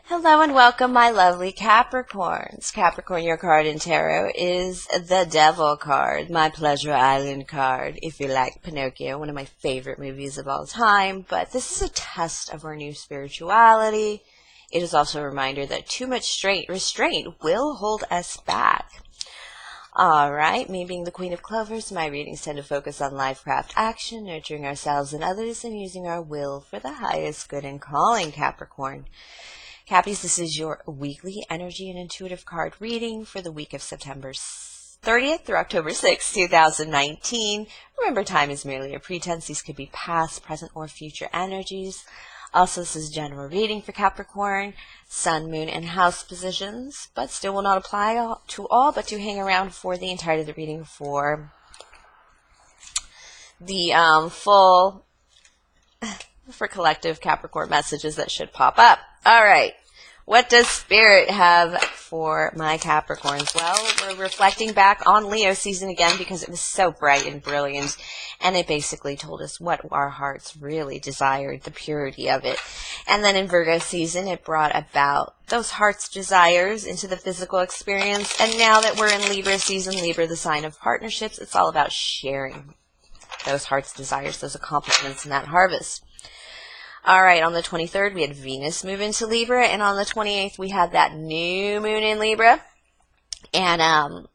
Hello and welcome, my lovely Capricorns. Capricorn, your card in tarot is the Devil card, my Pleasure Island card. If you like Pinocchio, one of my favorite movies of all time. But this is a test of our new spirituality. It is also a reminder that too much restraint will hold us back. Alright, me being the Queen of Clovers, my readings tend to focus on life, craft, action, nurturing ourselves and others, and using our will for the highest good and calling, Capricorn. Cappies, this is your weekly energy and intuitive card reading for the week of September 30th through October 6th, 2019. Remember, time is merely a pretense. These could be past, present, or future energies. Also, this is general reading for Capricorn, sun, moon, and house positions, but still will not apply to all, but do hang around for the entirety of the reading for the for collective Capricorn messages that should pop up. All right. What does Spirit have for my Capricorns? Well, we're reflecting back on Leo season again because it was so bright and brilliant, and it basically told us what our hearts really desired, the purity of it. And then in Virgo season, it brought about those heart's desires into the physical experience. And now that we're in Libra season, Libra, the sign of partnerships, it's all about sharing those heart's desires, those accomplishments, and that harvest. All right, on the 23rd, we had Venus move into Libra, and on the 28th, we had that new moon in Libra. And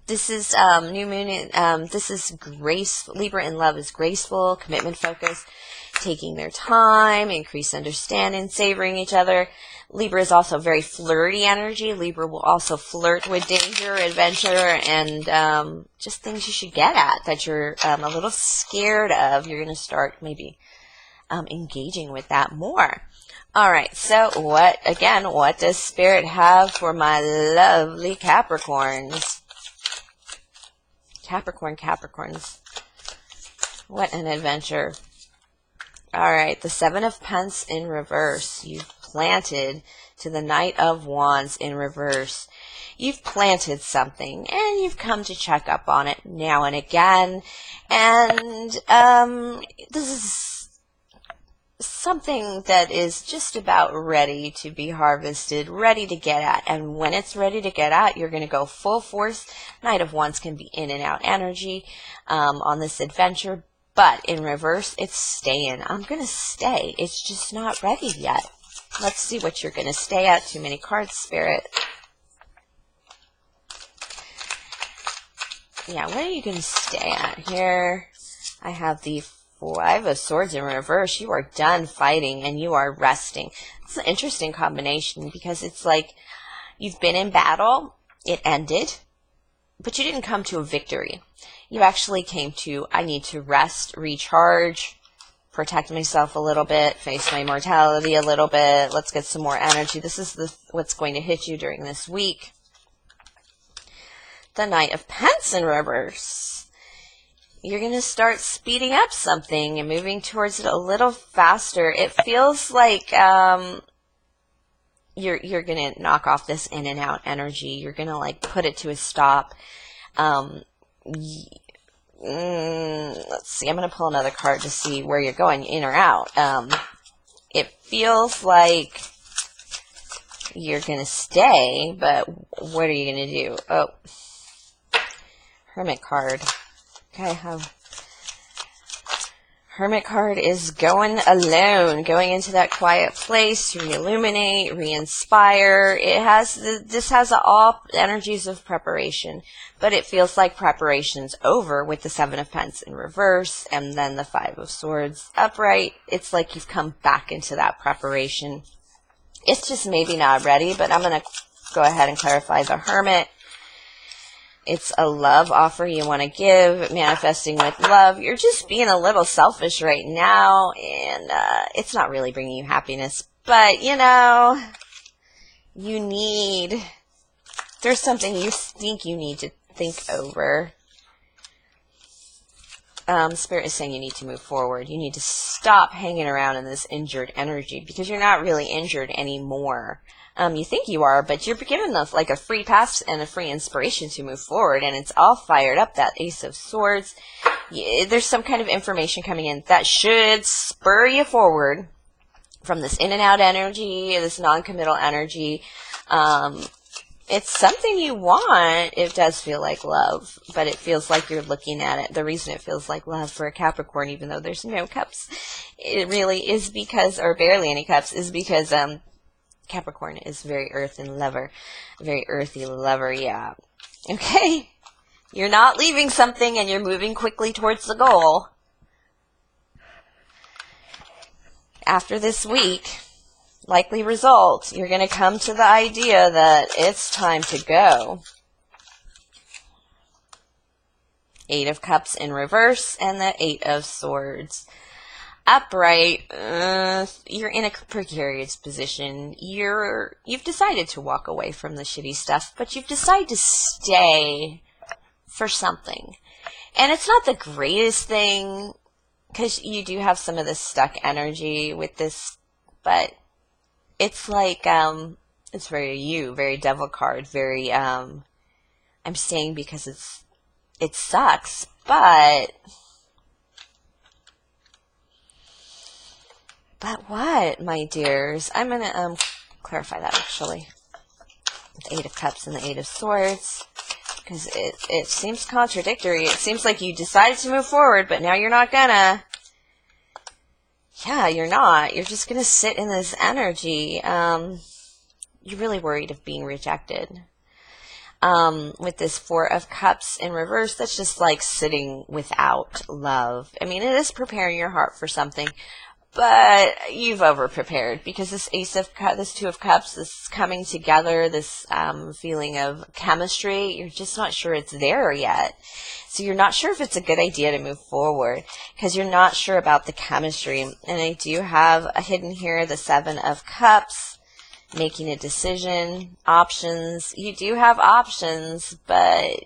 this is new moon. This is grace. Libra in love is graceful, commitment focused, taking their time, increased understanding, savoring each other. Libra is also very flirty energy. Libra will also flirt with danger, adventure, and just things you should get at that you're a little scared of. You're going to start maybe engaging with that more. All right, so what does Spirit have for my lovely Capricorns? Capricorns. What an adventure. All right, the Seven of Pentacles in reverse. You've planted to the Knight of Wands in reverse. You've planted something, and you've come to check up on it now and again. And this is something that is just about ready to be harvested, ready to get at. And when it's ready to get at, you're going to go full force. Knight of Wands can be in and out energy on this adventure, but in reverse, it's staying. I'm going to stay. It's just not ready yet. Let's see what you're going to stay at. Too many cards, Spirit. Yeah, what are you going to stay at here? I have the Five of Swords in reverse. You are done fighting and you are resting. It's an interesting combination because it's like you've been in battle, it ended, but you didn't come to a victory. You actually came to, I need to rest, recharge, protect myself a little bit, face my mortality a little bit. Let's get some more energy. This is what's going to hit you during this week. The Knight of Pentacles in reverse. You're going to start speeding up something and moving towards it a little faster. It feels like you're going to knock off this in and out energy. You're going to like put it to a stop. Let's see. I'm going to pull another card to see where you're going, in or out. It feels like you're going to stay, but what are you going to do? Oh, Hermit card. Okay, Hermit card is going alone, going into that quiet place to re-illuminate, re-inspire. This has all energies of preparation, but it feels like preparation's over with the Seven of Pentacles in reverse and then the Five of Swords upright. It's like you've come back into that preparation. It's just maybe not ready, but I'm going to go ahead and clarify the Hermit. It's a love offer you want to give, manifesting with love. You're just being a little selfish right now, and it's not really bringing you happiness. But, you know, there's something you think you need to think over. Spirit is saying you need to move forward. You need to stop hanging around in this injured energy because you're not really injured anymore. You think you are, but you're given like a free pass and a free inspiration to move forward, and it's all fired up, that Ace of Swords. There's some kind of information coming in that should spur you forward. from this in and out energy, this non-committal energy. It's something you want. It does feel like love, but it feels like you're looking at it. The reason it feels like love for a Capricorn, even though there's no cups, it really is because, or barely any cups, is because Capricorn is very earth and lover, very earthy lover. Yeah. Okay. You're not leaving something and you're moving quickly towards the goal. After this week, likely result, you're going to come to the idea that it's time to go. 8 of Cups in reverse and the 8 of Swords. Upright, you're in a precarious position. You've decided to walk away from the shitty stuff, but you've decided to stay for something. And it's not the greatest thing, because you do have some of this stuck energy with this, but it's like, it's very devil card, very, I'm staying because it sucks, but what, my dears? I'm going to, clarify that, actually. The 8 of Cups and the 8 of Swords. Because it seems contradictory. It seems like you decided to move forward, but now you're not gonna. Yeah, you're not. You're just gonna sit in this energy. You're really worried of being rejected. With this 4 of Cups in reverse, that's just like sitting without love. I mean, it is preparing your heart for something, but you've over-prepared, because this this 2 of Cups, this coming together, this feeling of chemistry, you're just not sure it's there yet. So you're not sure if it's a good idea to move forward, because you're not sure about the chemistry. And I do have hidden here the 7 of Cups, making a decision, options. You do have options, but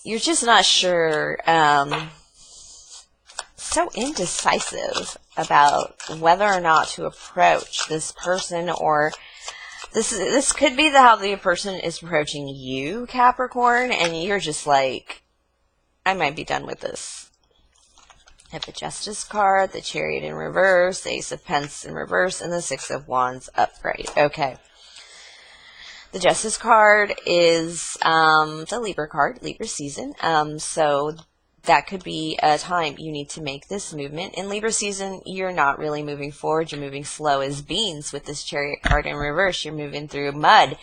you're just not sure. So indecisive about whether or not to approach this person, or this could be how the person is approaching you, Capricorn, and you're just like, I might be done with this. I have the Justice card, the Chariot in reverse, the Ace of Pentacles in reverse, and the 6 of Wands upright. Okay. The Justice card is the Libra card, Libra season. So that could be a time you need to make this movement. In Libra season, you're not really moving forward. You're moving slow as beans with this Chariot card in reverse. You're moving through mud.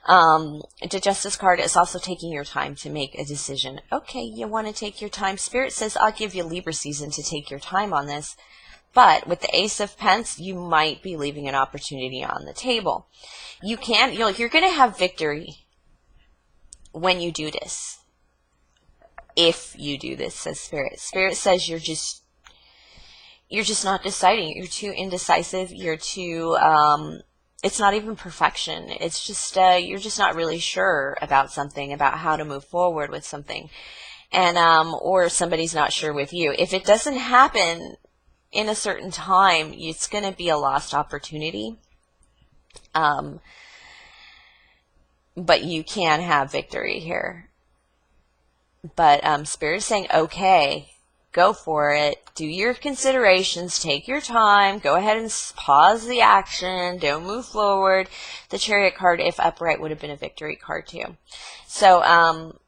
The Justice card is also taking your time to make a decision. Okay, you want to take your time. Spirit says, I'll give you Libra season to take your time on this. But with the Ace of Pentacles, you might be leaving an opportunity on the table. You're going to have victory when you do this. If you do this, says Spirit. Spirit says you're just not deciding. You're too indecisive. You're too, it's not even perfection. It's just, you're just not really sure about something, about how to move forward with something. And, or somebody's not sure with you. If it doesn't happen in a certain time, it's going to be a lost opportunity. But you can have victory here. But Spirit is saying, okay, go for it. Do your considerations. Take your time. Go ahead and pause the action. Don't move forward. The Chariot card, if upright, would have been a victory card too. So,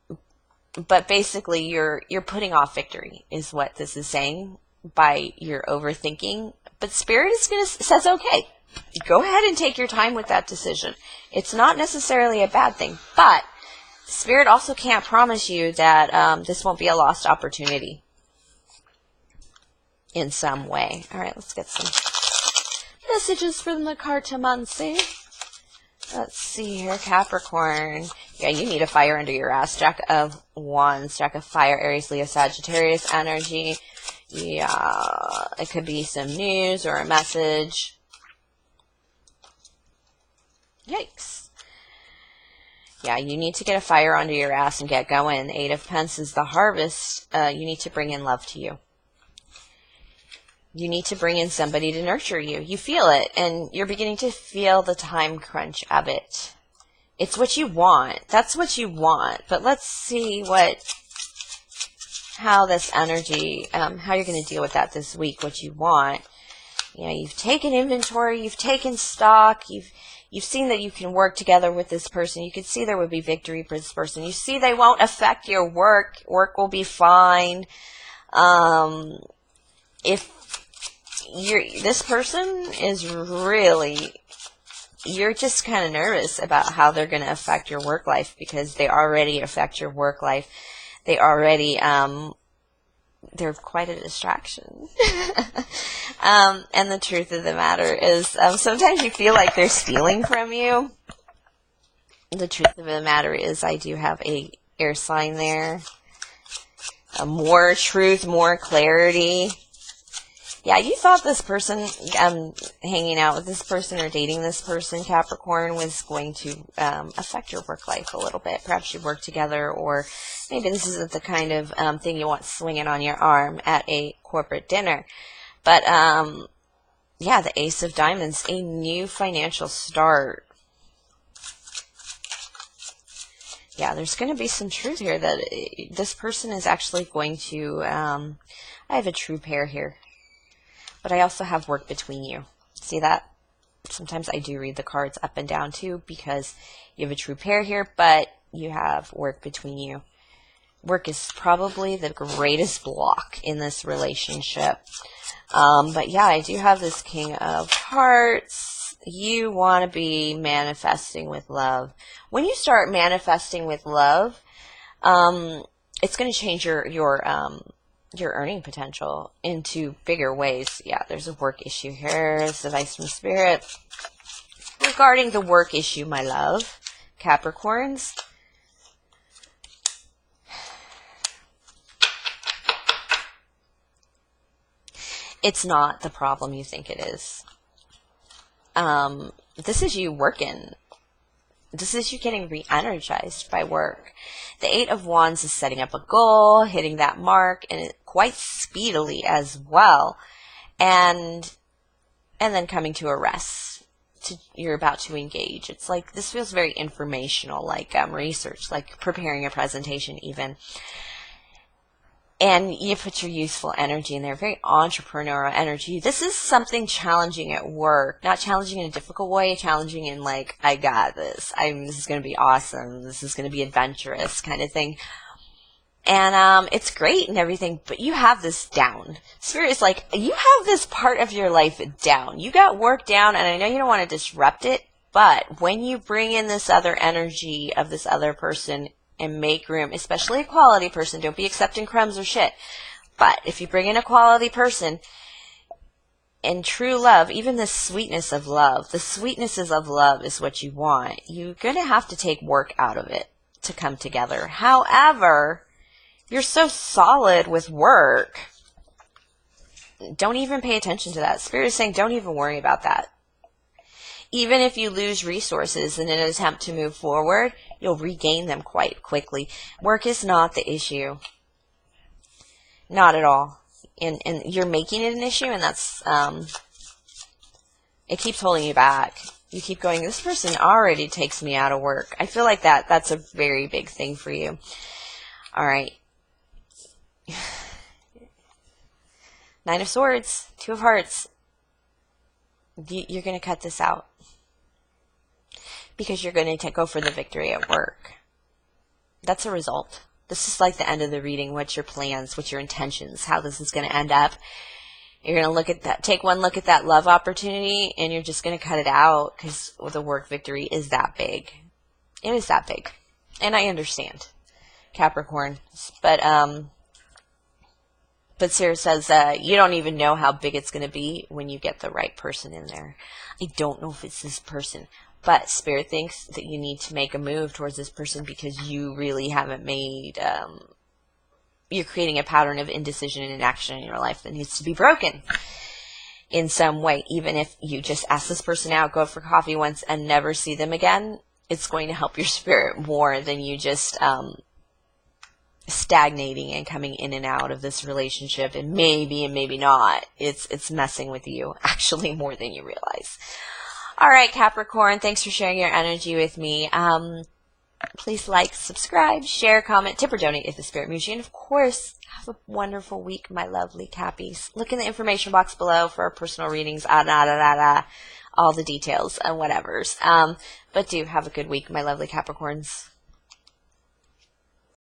but basically, you're putting off victory is what this is saying by your overthinking. But Spirit says, okay, go ahead and take your time with that decision. It's not necessarily a bad thing, but Spirit also can't promise you that this won't be a lost opportunity in some way. All right, let's get some messages from the Cartomancy. Let's see here, Capricorn. Yeah, you need a fire under your ass. Jack of Wands, Jack of Fire, Aries, Leo, Sagittarius energy. Yeah, it could be some news or a message. Yikes. Yeah, you need to get a fire under your ass and get going. 8 of Pentacles is the harvest. You need to bring in love to you. You need to bring in somebody to nurture you. You feel it, and you're beginning to feel the time crunch of it. It's what you want. That's what you want. But let's see how this energy, how you're going to deal with that this week, what you want. You know, you've taken inventory, you've taken stock, you've seen that you can work together with this person. You can see there would be victory for this person. You see they won't affect your work. Work will be fine. If this person is really, you're just kind of nervous about how they're going to affect your work life, because they already affect your work life. They already, they're quite a distraction. And the truth of the matter is, sometimes you feel like they're stealing from you. The truth of the matter is, I do have a air sign there. More truth, more clarity. Yeah, you thought this person, hanging out with this person or dating this person, Capricorn, was going to affect your work life a little bit. Perhaps you work together, or maybe this isn't the kind of thing you want swinging on your arm at a corporate dinner. But, yeah, the Ace of Diamonds, a new financial start. Yeah, there's going to be some truth here that this person is actually going to, I have a true pair here. But I also have work between you. See that? Sometimes I do read the cards up and down too, because you have a true pair here, but you have work between you. Work is probably the greatest block in this relationship. But yeah, I do have this King of Hearts. You want to be manifesting with love. When you start manifesting with love, it's going to change your earning potential into bigger ways. Yeah, there's a work issue here. It's advice from Spirit. Regarding the work issue, my love, Capricorns, it's not the problem you think it is. This is you working. This is you getting re-energized by work. The Eight of Wands is setting up a goal, hitting that mark, and quite speedily as well. And then coming to a rest. You're about to engage. It's like, this feels very informational, like research, like preparing a presentation even. And you put your youthful energy in there, very entrepreneurial energy. This is something challenging at work. Not challenging in a difficult way, challenging in like, I got this. This is going to be awesome. This is going to be adventurous kind of thing. And it's great and everything, but you have this down. Spirit is like, you have this part of your life down. You got work down, and I know you don't want to disrupt it, but when you bring in this other energy of this other person, and make room, especially a quality person. Don't be accepting crumbs or shit. But if you bring in a quality person and true love, even the sweetness of love, the sweetnesses of love is what you want. You're going to have to take work out of it to come together. However, you're so solid with work. Don't even pay attention to that. Spirit is saying don't even worry about that. Even if you lose resources in an attempt to move forward, you'll regain them quite quickly. Work is not the issue. Not at all. And you're making it an issue, and that's, it keeps holding you back. You keep going, this person already takes me out of work. I feel like that's a very big thing for you. All right. Nine of Swords, Two of Hearts. You're going to cut this out. Because you're going to go for the victory at work. That's a result. This is like the end of the reading. What's your plans? What's your intentions? How this is going to end up? You're going to look at that. Take one look at that love opportunity, and you're just going to cut it out, because the work victory is that big. It is that big. And I understand, Capricorn. But Sarah says you don't even know how big it's going to be when you get the right person in there. I don't know if it's this person. But Spirit thinks that you need to make a move towards this person, because you really haven't made, you're creating a pattern of indecision and inaction in your life that needs to be broken in some way. Even if you just ask this person out, go for coffee once, and never see them again, it's going to help your spirit more than you just stagnating and coming in and out of this relationship, and maybe not. It's messing with you, actually, more than you realize. All right, Capricorn, thanks for sharing your energy with me. Please like, subscribe, share, comment, tip, or donate if the spirit moves you. And of course, have a wonderful week, my lovely Cappies. Look in the information box below for our personal readings, all the details and whatevers. But do have a good week, my lovely Capricorns.